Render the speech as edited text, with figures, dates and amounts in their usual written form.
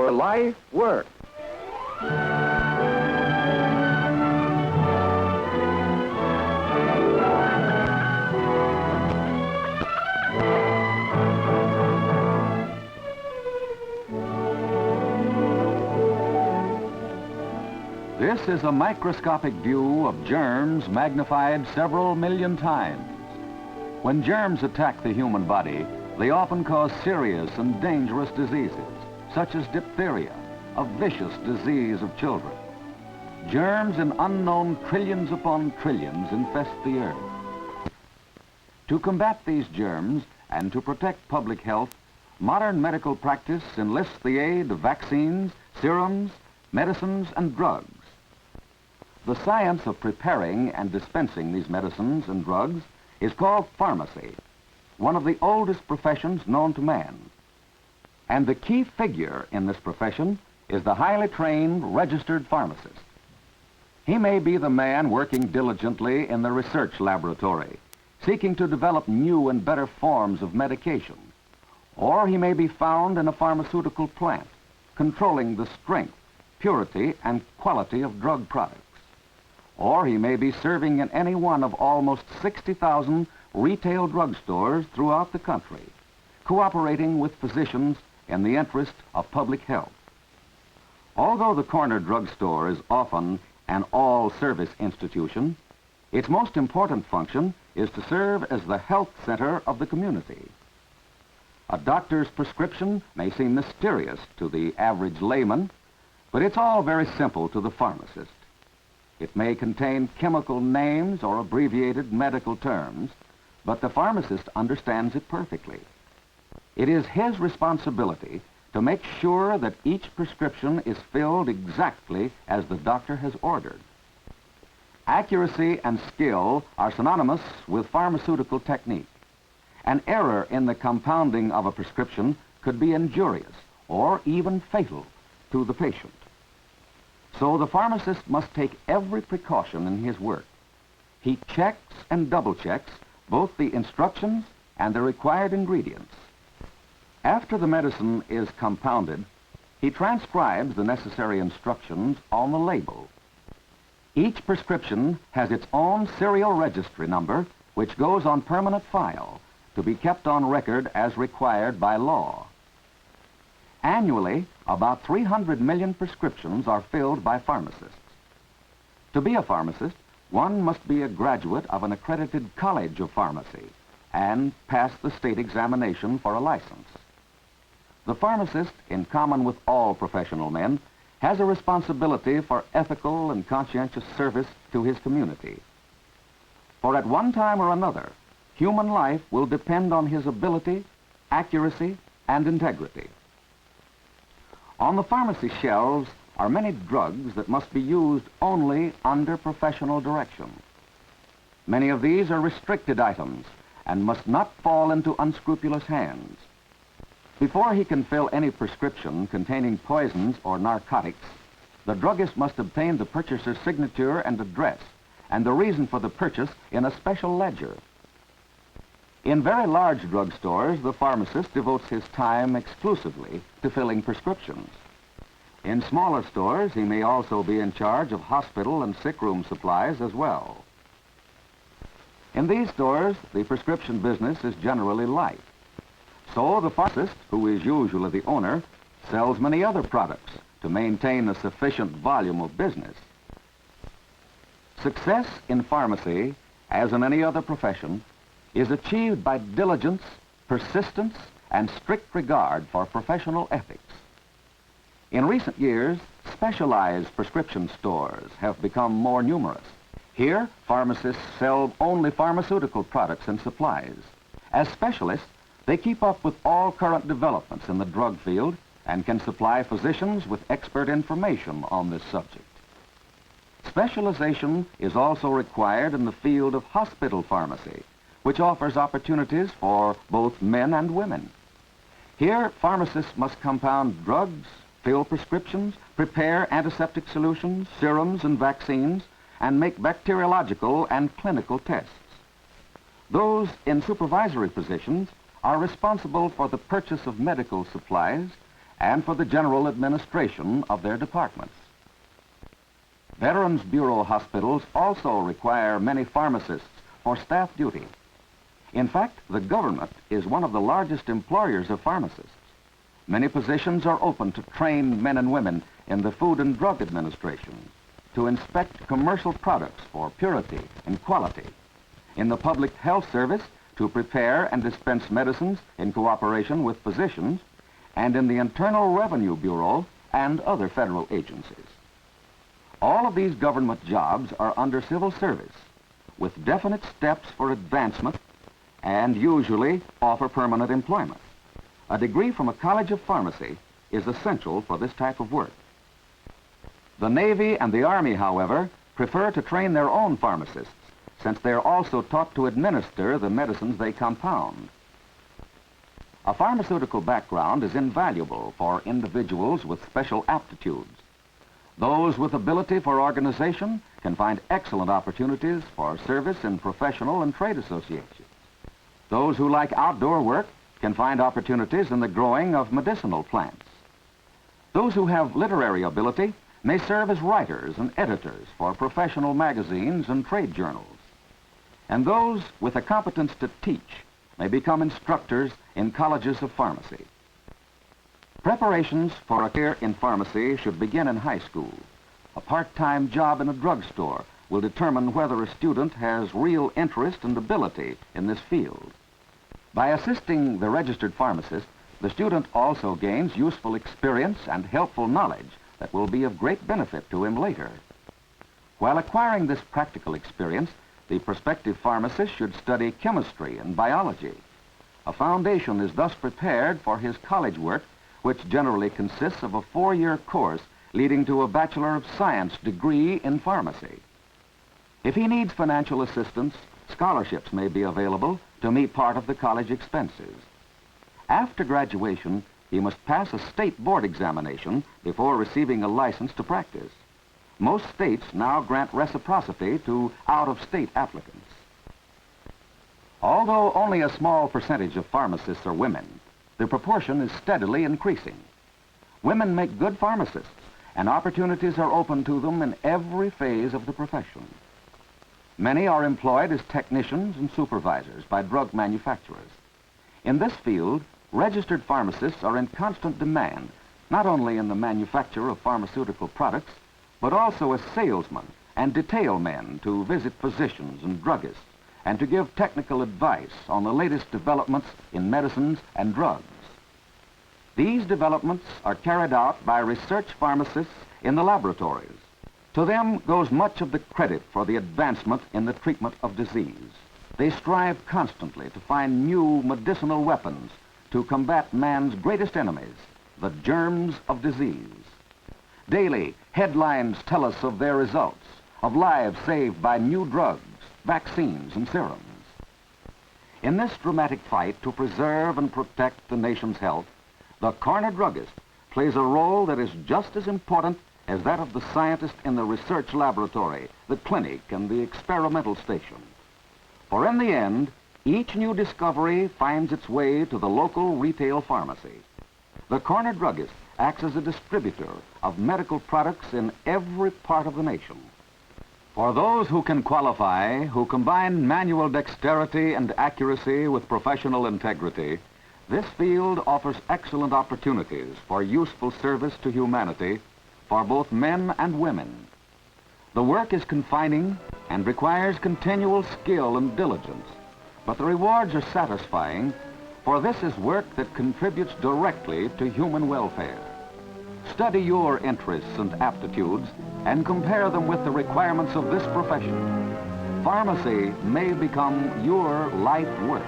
your life work. This is a microscopic view of germs magnified several million times. When germs attack the human body, they often cause serious and dangerous diseases, such as diphtheria, a vicious disease of children. Germs in unknown trillions upon trillions infest the earth. To combat these germs and to protect public health, modern medical practice enlists the aid of vaccines, serums, medicines, and drugs. The science of preparing and dispensing these medicines and drugs is called pharmacy, one of the oldest professions known to man. And the key figure in this profession is the highly trained, registered pharmacist. He may be the man working diligently in the research laboratory, seeking to develop new and better forms of medication. Or he may be found in a pharmaceutical plant, controlling the strength, purity, and quality of drug products. Or he may be serving in any one of almost 60,000 retail drugstores throughout the country, cooperating with physicians in the interest of public health. Although the corner drugstore is often an all-service institution, its most important function is to serve as the health center of the community. A doctor's prescription may seem mysterious to the average layman, but it's all very simple to the pharmacist. It may contain chemical names or abbreviated medical terms, but the pharmacist understands it perfectly. It is his responsibility to make sure that each prescription is filled exactly as the doctor has ordered. Accuracy and skill are synonymous with pharmaceutical technique. An error in the compounding of a prescription could be injurious or even fatal to the patient. So the pharmacist must take every precaution in his work. He checks and double-checks both the instructions and the required ingredients. After the medicine is compounded, he transcribes the necessary instructions on the label. Each prescription has its own serial registry number, which goes on permanent file to be kept on record as required by law. Annually, about 300 million prescriptions are filled by pharmacists. To be a pharmacist, one must be a graduate of an accredited college of pharmacy and pass the state examination for a license. The pharmacist, in common with all professional men, has a responsibility for ethical and conscientious service to his community. For at one time or another, human life will depend on his ability, accuracy, and integrity. On the pharmacy shelves are many drugs that must be used only under professional direction. Many of these are restricted items and must not fall into unscrupulous hands. Before he can fill any prescription containing poisons or narcotics, the druggist must obtain the purchaser's signature and address and the reason for the purchase in a special ledger. In very large drugstores, the pharmacist devotes his time exclusively to filling prescriptions. In smaller stores, he may also be in charge of hospital and sick room supplies as well. In these stores, the prescription business is generally light. So the pharmacist, who is usually the owner, sells many other products to maintain a sufficient volume of business. Success in pharmacy, as in any other profession, is achieved by diligence, persistence, and strict regard for professional ethics. In recent years, specialized prescription stores have become more numerous. Here, pharmacists sell only pharmaceutical products and supplies. As specialists, they keep up with all current developments in the drug field and can supply physicians with expert information on this subject. Specialization is also required in the field of hospital pharmacy, which offers opportunities for both men and women. Here, pharmacists must compound drugs, fill prescriptions, prepare antiseptic solutions, serums, and vaccines, and make bacteriological and clinical tests. Those in supervisory positions are responsible for the purchase of medical supplies and for the general administration of their departments. Veterans Bureau hospitals also require many pharmacists for staff duty. In fact, the government is one of the largest employers of pharmacists. Many positions are open to trained men and women in the Food and Drug Administration, to inspect commercial products for purity and quality, in the Public Health Service to prepare and dispense medicines in cooperation with physicians, and in the Internal Revenue Bureau and other federal agencies. All of these government jobs are under civil service, with definite steps for advancement and usually offer permanent employment. A degree from a college of pharmacy is essential for this type of work. The Navy and the Army, however, prefer to train their own pharmacists, since they are also taught to administer the medicines they compound. A pharmaceutical background is invaluable for individuals with special aptitudes. Those with ability for organization can find excellent opportunities for service in professional and trade associations. Those who like outdoor work can find opportunities in the growing of medicinal plants. Those who have literary ability may serve as writers and editors for professional magazines and trade journals. And those with a competence to teach may become instructors in colleges of pharmacy. Preparations for a career in pharmacy should begin in high school. A part-time job in a drugstore will determine whether a student has real interest and ability in this field. By assisting the registered pharmacist, the student also gains useful experience and helpful knowledge that will be of great benefit to him later. While acquiring this practical experience, the prospective pharmacist should study chemistry and biology. A foundation is thus prepared for his college work, which generally consists of a 4-year course leading to a Bachelor of Science degree in pharmacy. If he needs financial assistance, scholarships may be available to meet part of the college expenses. After graduation, he must pass a state board examination before receiving a license to practice. Most states now grant reciprocity to out-of-state applicants. Although only a small percentage of pharmacists are women, the proportion is steadily increasing. Women make good pharmacists, and opportunities are open to them in every phase of the profession. Many are employed as technicians and supervisors by drug manufacturers. In this field, registered pharmacists are in constant demand, not only in the manufacture of pharmaceutical products, but also as salesmen and detail men to visit physicians and druggists and to give technical advice on the latest developments in medicines and drugs. These developments are carried out by research pharmacists in the laboratories. To them goes much of the credit for the advancement in the treatment of disease. They strive constantly to find new medicinal weapons to combat man's greatest enemies, the germs of disease. Daily, headlines tell us of their results, of lives saved by new drugs, vaccines, and serums. In this dramatic fight to preserve and protect the nation's health, the corner druggist plays a role that is just as important as that of the scientist in the research laboratory, the clinic, and the experimental station. For in the end, each new discovery finds its way to the local retail pharmacy. The corner druggist acts as a distributor of medical products in every part of the nation. For those who can qualify, who combine manual dexterity and accuracy with professional integrity, this field offers excellent opportunities for useful service to humanity for both men and women. The work is confining and requires continual skill and diligence, but the rewards are satisfying, for this is work that contributes directly to human welfare. Study your interests and aptitudes and compare them with the requirements of this profession. Pharmacy may become your life work.